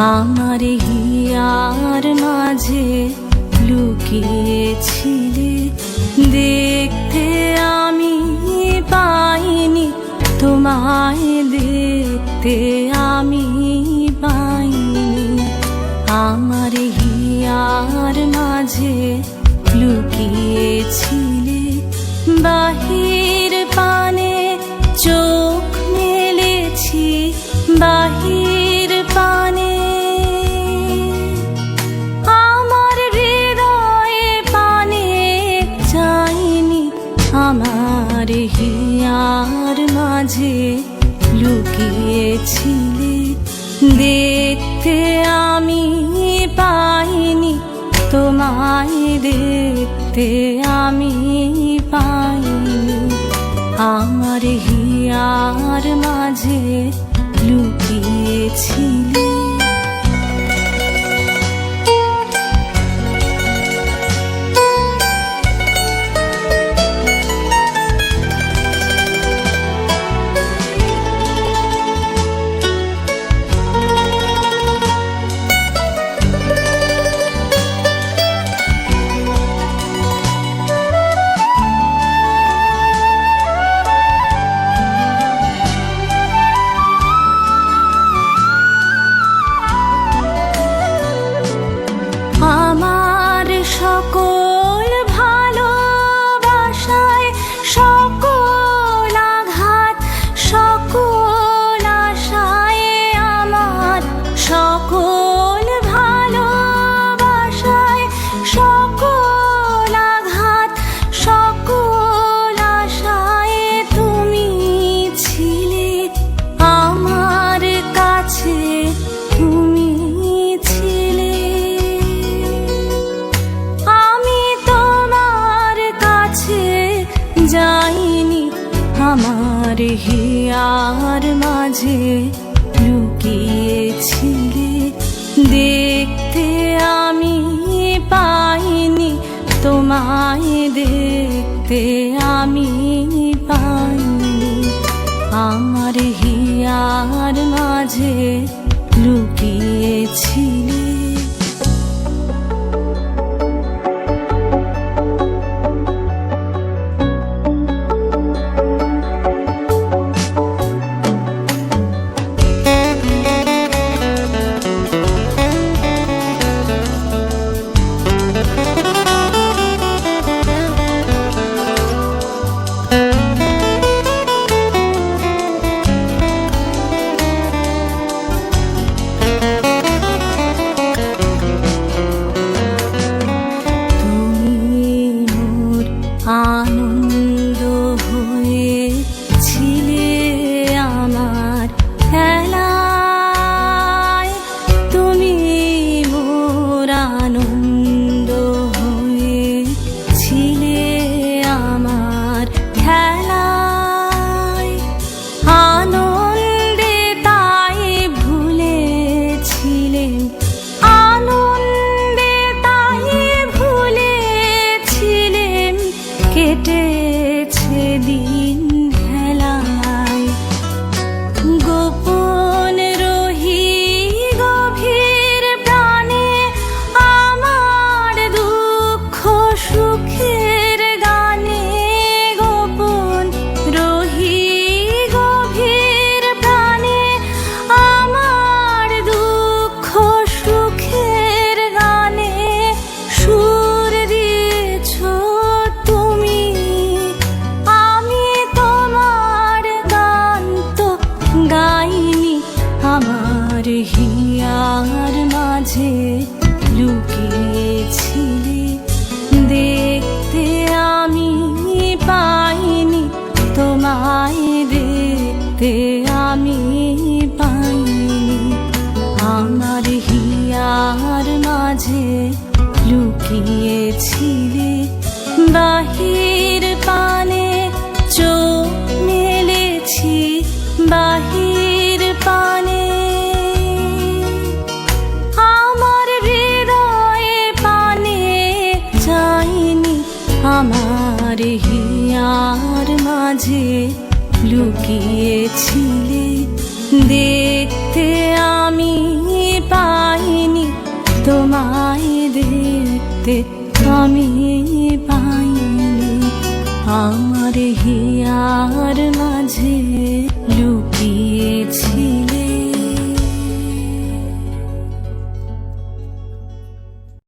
আমার হিয়ার মাঝে লুকিয়েছিলে, দেখতে আমি পাইনি তোমায়, দেখতে আমি পাইনি। আমার হিয়ার মাঝে লুকিয়েছিলে, বাহির পানে চোখ মেলেছি, বাহির পানে আমার হৃদয়ে পানে চাইনি। আমার হিয়ার মাঝে লুকিয়েছিলে, দেখতে আমি পাইনি তোমায়, দেখতে আমি পাইনি। আমার হিয়ার মাঝে লুকিয়েছিলে। আমার সকল ভালোবাসায়, সকল আঘাত, সকল আশায়, আমার সকল ভালোবাসায়, সকল আঘাত, সকল আশায় তুমি ছিলে আমার কাছে, তুমি ছিলে। যাইনি আমার হিয়ার মাঝে লুকিয়েছিলে, দেখতে আমি পাইনি তোমায়, দেখতে আমি পাইনি। আমার হিয়ার মাঝে লুকিয়েছিলে। আনন্দ হয়েছিলে আমার খেলায়, তুমি মোর আনন্দ হয়েছিলে আমার খেলায়। আনন্দে তাই ভুলেছিলে, আনন্দে তাই ভুলেছিলে, কেটেছে দিন খেলায়। গোপন রহি গভীর প্রাণে আমার দুঃখ সুখের গানে, গোপন রহি গভীর প্রাণে আমার দুঃখ সুখের গানে সুর দিয়েছ তুমি। আমি তোমার গান তো গাইনি, আমার হিয়ার মাঝে লুকিয়েছিলে, দেখতে আমি পাইনি তোমায়, দেখতে আমি পাইনি। আমার হিয়ার মাঝে লুকিয়েছিলে, বাহির পানে চোখ মেলেছি, বাহির পানে আমার হৃদয়ে পানে চাইনি। আমার হিয়ার মাঝে লুকিয়েছিলে, দেখতে আমি পা তোমায় দেখতে আমি পাইনি, আমার হিয়ার মাঝে লুকিয়েছিলে